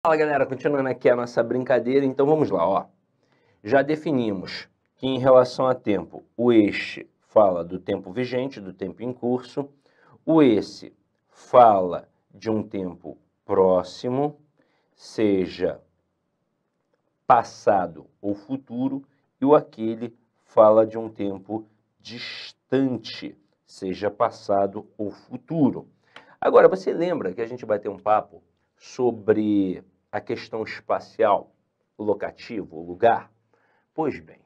Fala galera, continuando aqui a nossa brincadeira, então vamos lá, ó. Já definimos que em relação a tempo, o este fala do tempo vigente, do tempo em curso, o esse fala de um tempo próximo, seja passado ou futuro, e o aquele fala de um tempo distante, seja passado ou futuro. Agora, você lembra que a gente vai ter um papo sobre a questão espacial, o locativo, o lugar? Pois bem,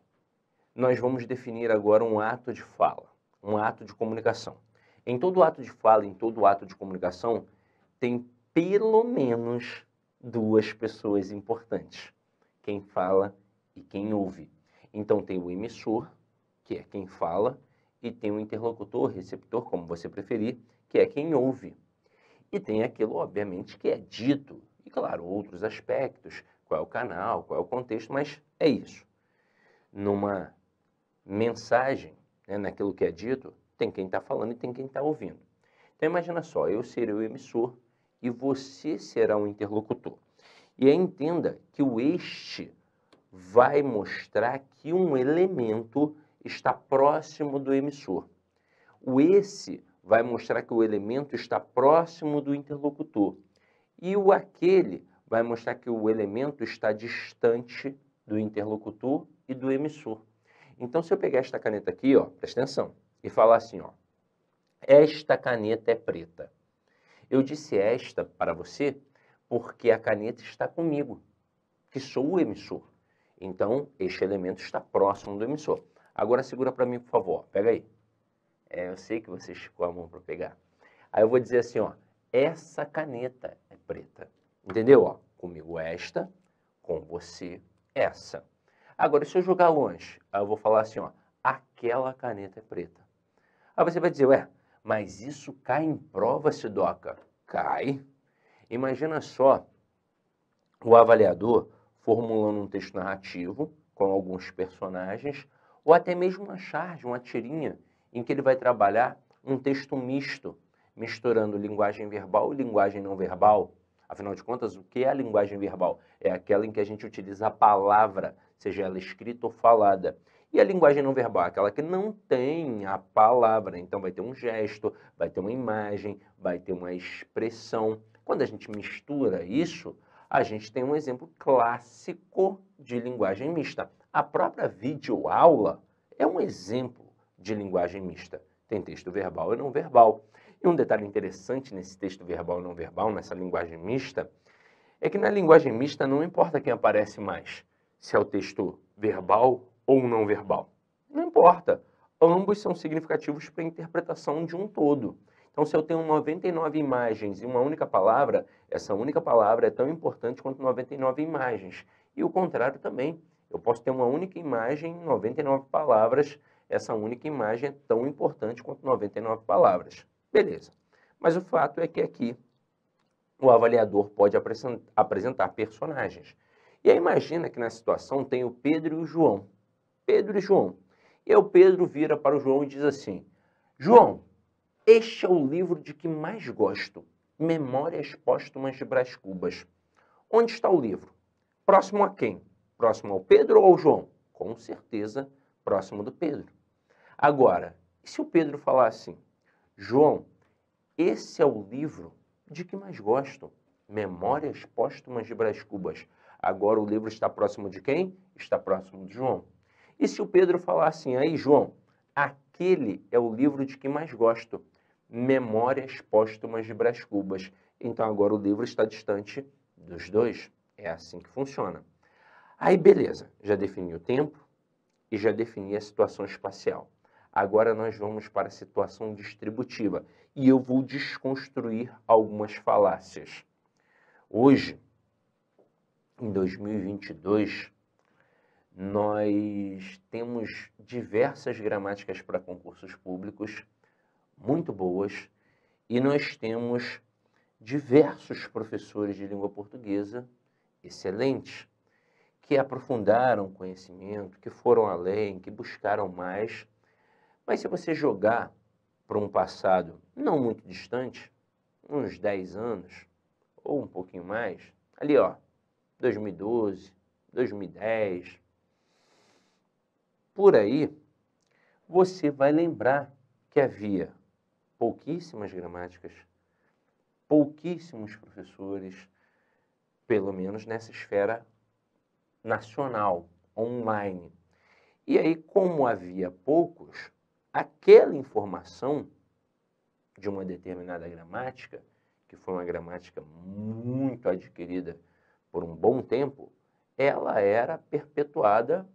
nós vamos definir agora um ato de fala, um ato de comunicação. Em todo ato de fala, em todo ato de comunicação, tem pelo menos duas pessoas importantes: quem fala e quem ouve. Então tem o emissor, que é quem fala, e tem o interlocutor, receptor, como você preferir, que é quem ouve. E tem aquilo, obviamente, que é dito. E, claro, outros aspectos, qual é o canal, qual é o contexto, mas é isso. Numa mensagem, né, naquilo que é dito, tem quem está falando e tem quem está ouvindo. Então, imagina só, eu serei o emissor e você será o interlocutor. E aí entenda que o este vai mostrar que um elemento está próximo do emissor. O esse vai mostrar que o elemento está próximo do interlocutor. E o aquele vai mostrar que o elemento está distante do interlocutor e do emissor. Então, se eu pegar esta caneta aqui, ó, presta atenção, e falar assim, ó, esta caneta é preta. Eu disse esta para você porque a caneta está comigo, que sou o emissor. Então, este elemento está próximo do emissor. Agora segura para mim, por favor. Pega aí. Eu sei que você esticou a mão para pegar. Aí eu vou dizer assim, ó, essa caneta é preta. Entendeu? Ó, comigo esta, com você essa. Agora, se eu jogar longe, aí eu vou falar assim, ó, aquela caneta é preta. Aí você vai dizer, ué, mas isso cai em prova, Sidoca? Cai. Imagina só o avaliador formulando um texto narrativo com alguns personagens, ou até mesmo uma charge, uma tirinha, em que ele vai trabalhar um texto misto, misturando linguagem verbal e linguagem não verbal. Afinal de contas, o que é a linguagem verbal? É aquela em que a gente utiliza a palavra, seja ela escrita ou falada. E a linguagem não verbal é aquela que não tem a palavra. Então vai ter um gesto, vai ter uma imagem, vai ter uma expressão. Quando a gente mistura isso, a gente tem um exemplo clássico de linguagem mista. A própria videoaula é um exemplo de linguagem mista. Tem texto verbal e não verbal. E um detalhe interessante nesse texto verbal e não verbal, nessa linguagem mista, é que na linguagem mista não importa quem aparece mais, se é o texto verbal ou não verbal. Não importa. Ambos são significativos para a interpretação de um todo. Então, se eu tenho 99 imagens e uma única palavra, essa única palavra é tão importante quanto 99 imagens. E o contrário também. Eu posso ter uma única imagem e 99 palavras. Essa única imagem é tão importante quanto 99 palavras. Beleza. Mas o fato é que aqui o avaliador pode apresentar personagens. E aí imagina que na situação tem o Pedro e o João. Pedro e João. E aí o Pedro vira para o João e diz assim, João, este é o livro de que mais gosto, Memórias Póstumas de Brás Cubas. Onde está o livro? Próximo a quem? Próximo ao Pedro ou ao João? Com certeza, próximo do Pedro. Agora, e se o Pedro falar assim, João, esse é o livro de que mais gosto, Memórias Póstumas de Brás Cubas. Agora o livro está próximo de quem? Está próximo de João. E se o Pedro falar assim, aí João, aquele é o livro de que mais gosto, Memórias Póstumas de Brás Cubas. Então agora o livro está distante dos dois. É assim que funciona. Aí beleza, já defini o tempo e já defini a situação espacial. Agora nós vamos para a situação distributiva e eu vou desconstruir algumas falácias. Hoje, em 2022, nós temos diversas gramáticas para concursos públicos muito boas e nós temos diversos professores de língua portuguesa excelentes, que aprofundaram o conhecimento, que foram além, que buscaram mais. Mas se você jogar para um passado não muito distante, uns 10 anos, ou um pouquinho mais, ali ó, 2012, 2010, por aí, você vai lembrar que havia pouquíssimas gramáticas, pouquíssimos professores, pelo menos nessa esfera nacional, online. E aí, como havia poucos, aquela informação de uma determinada gramática, que foi uma gramática muito adquirida por um bom tempo, ela era perpetuada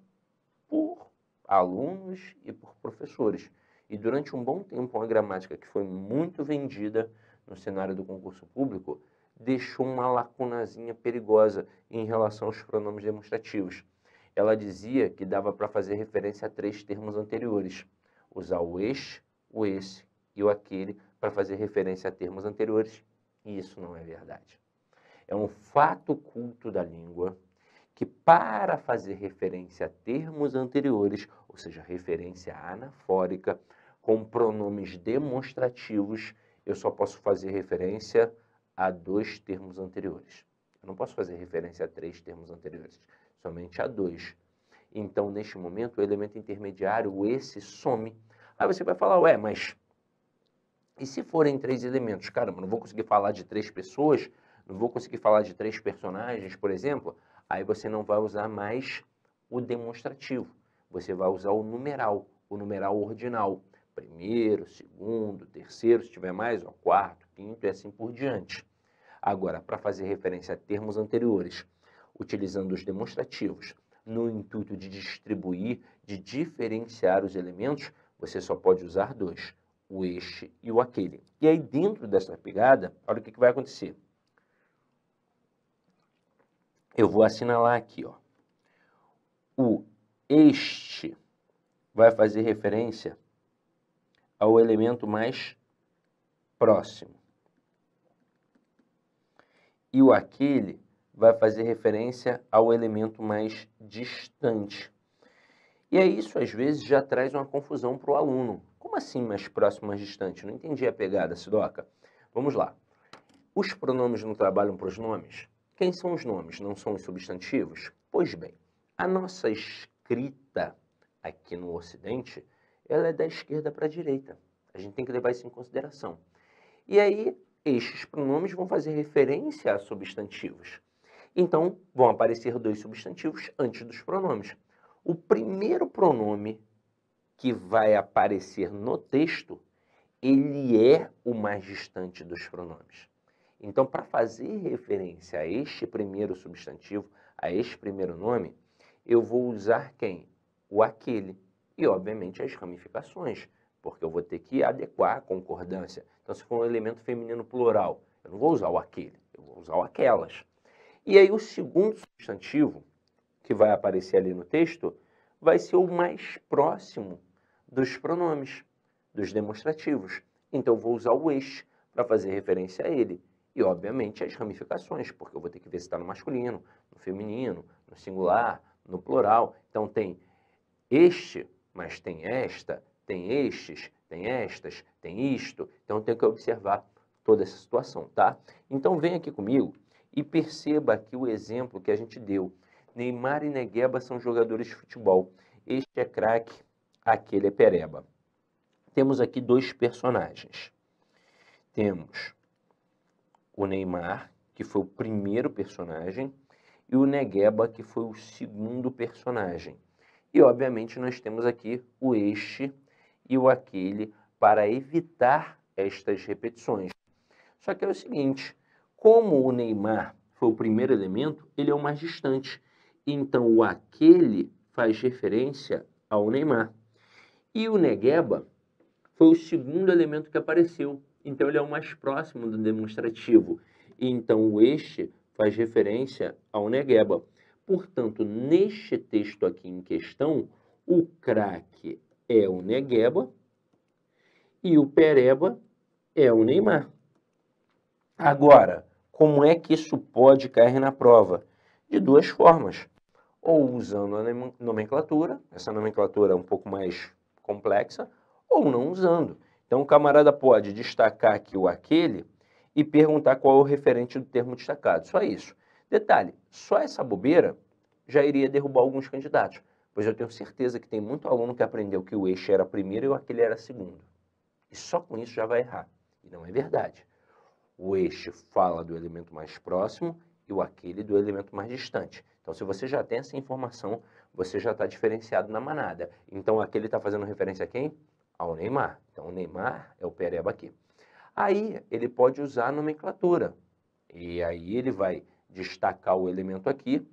por alunos e por professores. E durante um bom tempo, uma gramática que foi muito vendida no cenário do concurso público deixou uma lacunazinha perigosa em relação aos pronomes demonstrativos. Ela dizia que dava para fazer referência a 3 termos anteriores. Usar o este, o esse e o aquele para fazer referência a termos anteriores. E isso não é verdade. É um fato culto da língua que, para fazer referência a termos anteriores, ou seja, referência anafórica, com pronomes demonstrativos, eu só posso fazer referência a 2 termos anteriores. Eu não posso fazer referência a 3 termos anteriores, somente a 2. Então, neste momento, o elemento intermediário, o esse, some. Aí você vai falar, ué, mas e se forem 3 elementos? Caramba, não vou conseguir falar de 3 pessoas, não vou conseguir falar de 3 personagens, por exemplo. Aí você não vai usar mais o demonstrativo. Você vai usar o numeral ordinal. Primeiro, segundo, terceiro, se tiver mais, ó, quarto, quinto e assim por diante. Agora, para fazer referência a termos anteriores, utilizando os demonstrativos, no intuito de distribuir, de diferenciar os elementos, você só pode usar 2, o este e o aquele. E aí, dentro dessa pegada, olha o que vai acontecer. Eu vou assinalar aqui, ó. O este vai fazer referência ao elemento mais próximo. E o aquele vai fazer referência ao elemento mais distante. E aí isso, às vezes, já traz uma confusão para o aluno. Como assim mais próximo, mais distante? Não entendi a pegada, Sidoca. Vamos lá. Os pronomes não trabalham para os nomes? Quem são os nomes? Não são os substantivos? Pois bem, a nossa escrita aqui no Ocidente, ela é da esquerda para a direita. A gente tem que levar isso em consideração. E aí, estes pronomes vão fazer referência a substantivos. Então, vão aparecer 2 substantivos antes dos pronomes. O primeiro pronome que vai aparecer no texto, ele é o mais distante dos pronomes. Então, para fazer referência a este primeiro substantivo, a este primeiro nome, eu vou usar quem? O aquele. E, obviamente, as ramificações, porque eu vou ter que adequar a concordância. Então, se for um elemento feminino plural, eu não vou usar o aquele, eu vou usar o aquelas. E aí, o segundo substantivo que vai aparecer ali no texto vai ser o mais próximo dos pronomes, dos demonstrativos. Então, eu vou usar o este para fazer referência a ele. E, obviamente, as ramificações, porque eu vou ter que ver se está no masculino, no feminino, no singular, no plural. Então, tem este, mas tem esta, tem estes, tem estas, tem isto. Então, eu tenho que observar toda essa situação, tá? Então, vem aqui comigo e perceba aqui o exemplo que a gente deu. Neymar e Negueba são jogadores de futebol. Este é craque, aquele é pereba. Temos aqui 2 personagens. Temos o Neymar, que foi o primeiro personagem, e o Negueba, que foi o segundo personagem. E, obviamente, nós temos aqui o este e o aquele para evitar estas repetições. Só que é o seguinte, como o Neymar foi o primeiro elemento, ele é o mais distante. Então, o aquele faz referência ao Neymar. E o Negueba foi o segundo elemento que apareceu. Então, ele é o mais próximo do demonstrativo. Então, o este faz referência ao Negueba. Portanto, neste texto aqui em questão, o craque é o Negueba e o pereba é o Neymar. Agora, como é que isso pode cair na prova? De 2 formas. Ou usando a nomenclatura, essa nomenclatura é um pouco mais complexa, ou não usando. Então, o camarada pode destacar aqui o aquele e perguntar qual é o referente do termo destacado. Só isso. Detalhe, só essa bobeira já iria derrubar alguns candidatos, pois eu tenho certeza que tem muito aluno que aprendeu que o eixo era primeiro e o aquele era segundo. E só com isso já vai errar. E não é verdade. O eixo fala do elemento mais próximo e o aquele do elemento mais distante. Então, se você já tem essa informação, você já está diferenciado na manada. Então, aquele está fazendo referência a quem? Ao Neymar. Então, o Neymar é o pereba aqui. Aí, ele pode usar a nomenclatura. E aí, ele vai destacar o elemento aqui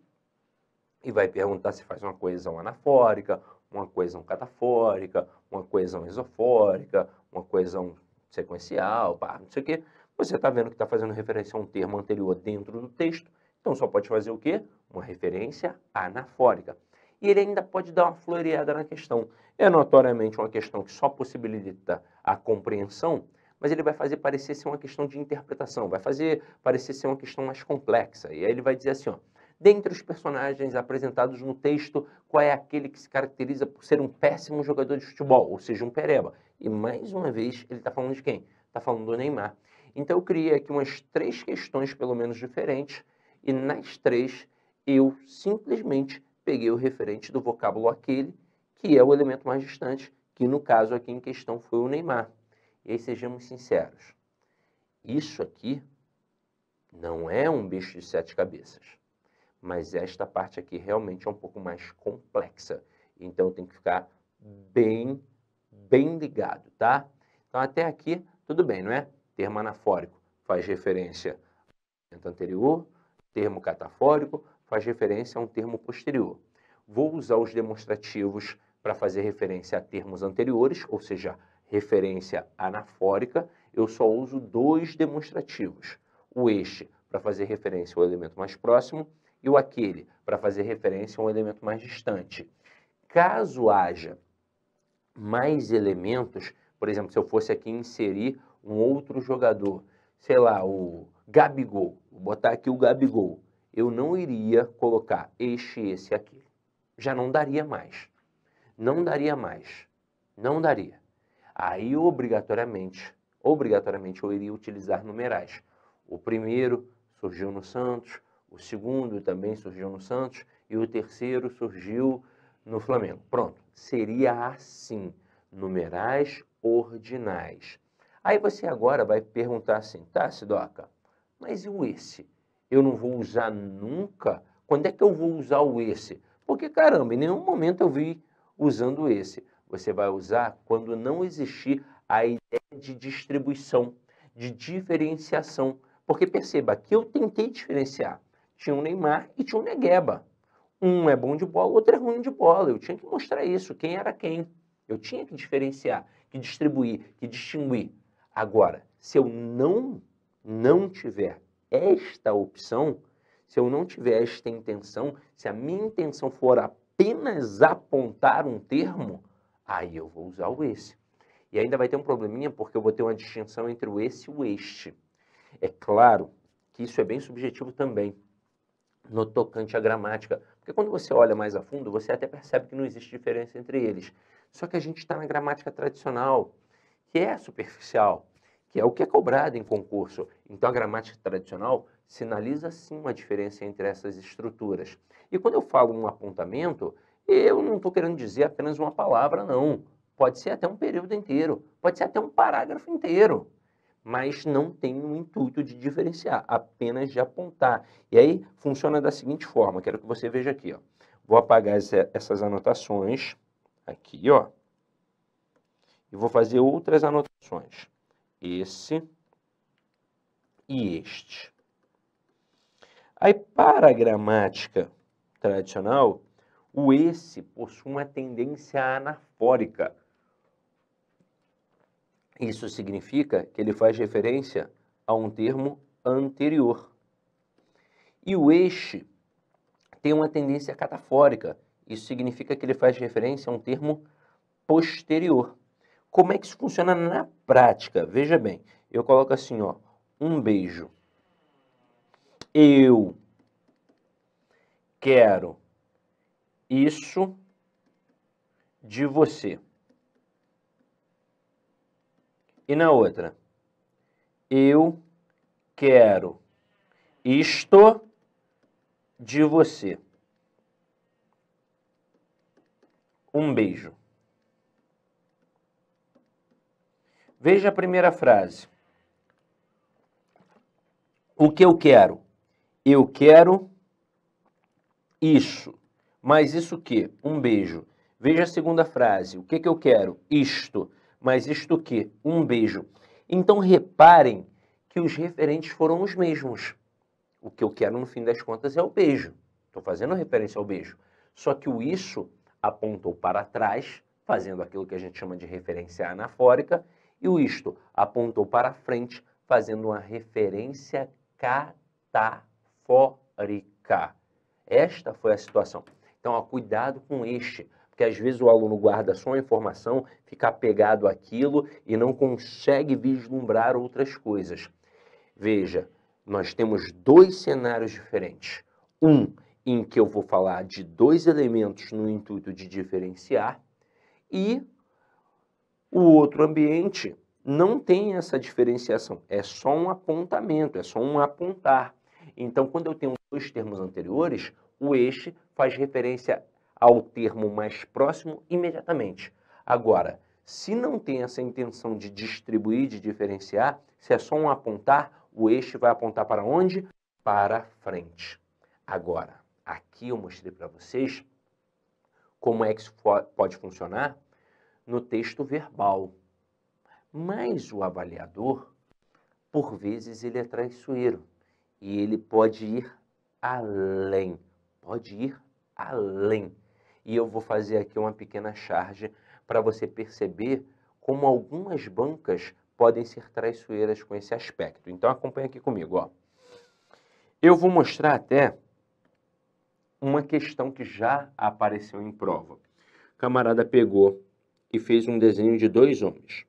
e vai perguntar se faz uma coesão anafórica, uma coesão catafórica, uma coesão isofórica, uma coesão sequencial, pá, não sei o quê. Você está vendo que está fazendo referência a um termo anterior dentro do texto, então só pode fazer o quê? Uma referência anafórica. E ele ainda pode dar uma floreada na questão. É notoriamente uma questão que só possibilita a compreensão, mas ele vai fazer parecer ser uma questão de interpretação, vai fazer parecer ser uma questão mais complexa. E aí ele vai dizer assim, ó, dentre os personagens apresentados no texto, qual é aquele que se caracteriza por ser um péssimo jogador de futebol, ou seja, um pereba? E mais uma vez, ele está falando de quem? Está falando do Neymar. Então eu criei aqui umas 3 questões, pelo menos diferentes, e nas 3 eu simplesmente peguei o referente do vocábulo aquele, que é o elemento mais distante, que no caso aqui em questão foi o Neymar. E aí sejamos sinceros, isso aqui não é um bicho de 7 cabeças. Mas esta parte aqui realmente é um pouco mais complexa. Então tem que ficar bem ligado, tá? Então até aqui tudo bem, não é? Termo anafórico faz referência ao elemento anterior, termo catafórico faz referência a um termo posterior. Vou usar os demonstrativos para fazer referência a termos anteriores, ou seja, referência anafórica. Eu só uso 2 demonstrativos. O este para fazer referência ao elemento mais próximo e o aquele para fazer referência a um elemento mais distante. Caso haja mais elementos, por exemplo, se eu fosse aqui inserir um outro jogador, sei lá, o Gabigol, vou botar aqui o Gabigol, eu não iria colocar este, esse e aquele. Já não daria mais. Não daria mais. Não daria. Aí, obrigatoriamente eu iria utilizar numerais. O primeiro surgiu no Santos, o segundo também surgiu no Santos e o terceiro surgiu no Flamengo. Pronto, seria assim, numerais ordinais. Aí você agora vai perguntar assim, tá, Sidoca, mas e o esse? Eu não vou usar nunca? Quando é que eu vou usar o esse? Porque, caramba, em nenhum momento eu vi usando esse. Você vai usar quando não existir a ideia de distribuição, de diferenciação. Porque perceba, aqui eu tentei diferenciar. Tinha um Neymar e tinha um Negueba. Um é bom de bola, o outro é ruim de bola. Eu tinha que mostrar isso, quem era quem. Eu tinha que diferenciar, que distribuir, que distinguir. Agora, se eu não tiver esta opção, se eu não tiver esta intenção, se a minha intenção for apenas apontar um termo, aí eu vou usar o esse. E ainda vai ter um probleminha porque eu vou ter uma distinção entre o esse e o este. É claro que isso é bem subjetivo também, no tocante à gramática. Porque quando você olha mais a fundo, você até percebe que não existe diferença entre eles. Só que a gente está na gramática tradicional, que é superficial, que é o que é cobrado em concurso. Então a gramática tradicional sinaliza sim uma diferença entre essas estruturas. E quando eu falo um apontamento, eu não estou querendo dizer apenas uma palavra, não. Pode ser até um período inteiro, pode ser até um parágrafo inteiro, mas não tem o intuito de diferenciar, apenas de apontar. E aí funciona da seguinte forma, quero que você veja aqui, ó. Vou apagar essas anotações aqui, ó, e vou fazer outras anotações. Esse e este. Aí, para a gramática tradicional, o esse possui uma tendência anafórica. Isso significa que ele faz referência a um termo anterior. E o este tem uma tendência catafórica. Isso significa que ele faz referência a um termo posterior. Como é que isso funciona na prática? Veja bem, eu coloco assim, ó, um beijo. Eu quero isso de você. E na outra, eu quero isto de você. Um beijo. Veja a primeira frase. O que eu quero? Eu quero isso. Mas isso o quê? Um beijo. Veja a segunda frase. O que eu quero? Isto. Mas isto o quê? Um beijo. Então reparem que os referentes foram os mesmos. O que eu quero no fim das contas é o beijo. Estou fazendo referência ao beijo. Só que o isso apontou para trás, fazendo aquilo que a gente chama de referência anafórica, e o isto apontou para frente, fazendo uma referência catafórica. Esta foi a situação. Então, ó, cuidado com este, porque às vezes o aluno guarda só a informação, fica apegado àquilo e não consegue vislumbrar outras coisas. Veja, nós temos dois cenários diferentes. Um em que eu vou falar de dois elementos no intuito de diferenciar e o outro ambiente não tem essa diferenciação, é só um apontamento, é só um apontar. Então, quando eu tenho dois termos anteriores, o este faz referência ao termo mais próximo imediatamente. Agora, se não tem essa intenção de distribuir, de diferenciar, se é só um apontar, o este vai apontar para onde? Para frente. Agora, aqui eu mostrei para vocês como é que isso pode funcionar no texto verbal. Mas o avaliador, por vezes, ele é traiçoeiro e ele pode ir além. Pode ir além. E eu vou fazer aqui uma pequena charge para você perceber como algumas bancas podem ser traiçoeiras com esse aspecto. Então acompanha aqui comigo, ó. Eu vou mostrar até uma questão que já apareceu em prova. O camarada pegou e fez um desenho de dois homens.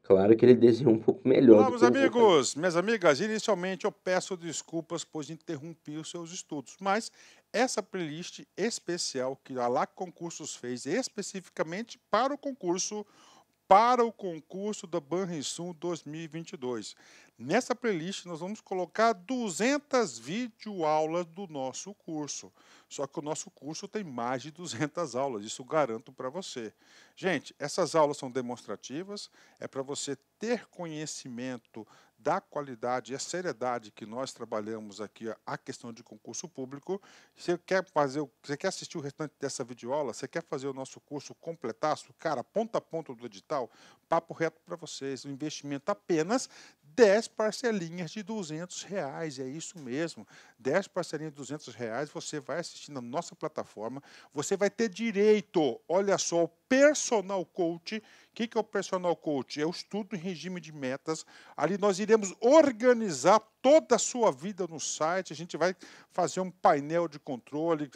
Claro que ele desenhou um pouco melhor. Olá, meus amigos, minhas amigas. Inicialmente eu peço desculpas por interromper os seus estudos, mas essa playlist especial que a LAC Concursos fez especificamente para o concurso da Banrisul 2022. Nessa playlist nós vamos colocar 200 videoaulas do nosso curso. Só que o nosso curso tem mais de 200 aulas, isso garanto para você. Gente, essas aulas são demonstrativas, é para você ter conhecimento da qualidade e a seriedade que nós trabalhamos aqui a questão de concurso público. Você quer assistir o restante dessa videoaula? Você quer fazer o nosso curso completaço? Cara, ponta a ponta do edital, papo reto para vocês, um investimento apenas 10 parcelinhas de R$200, é isso mesmo, 10 parcelinhas de R$200, você vai assistir na nossa plataforma, você vai ter direito, olha só, ao personal coach. O que é o personal coach? É o estudo em regime de metas. Ali nós iremos organizar toda a sua vida no site, a gente vai fazer um painel de controle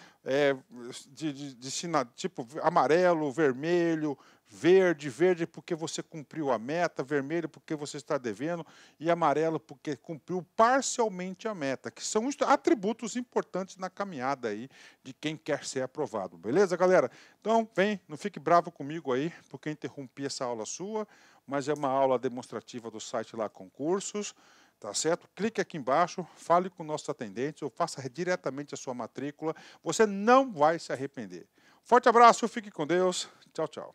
tipo amarelo, vermelho, verde porque você cumpriu a meta, vermelho porque você está devendo e amarelo porque cumpriu parcialmente a meta, que são atributos importantes na caminhada aí de quem quer ser aprovado, beleza, galera? Então, vem, não fique bravo comigo aí, porque eu interrompi essa aula sua, mas é uma aula demonstrativa do site lá Concursos, tá certo? Clique aqui embaixo, fale com nossos atendentes ou faça diretamente a sua matrícula, você não vai se arrepender. Forte abraço, fique com Deus, tchau, tchau.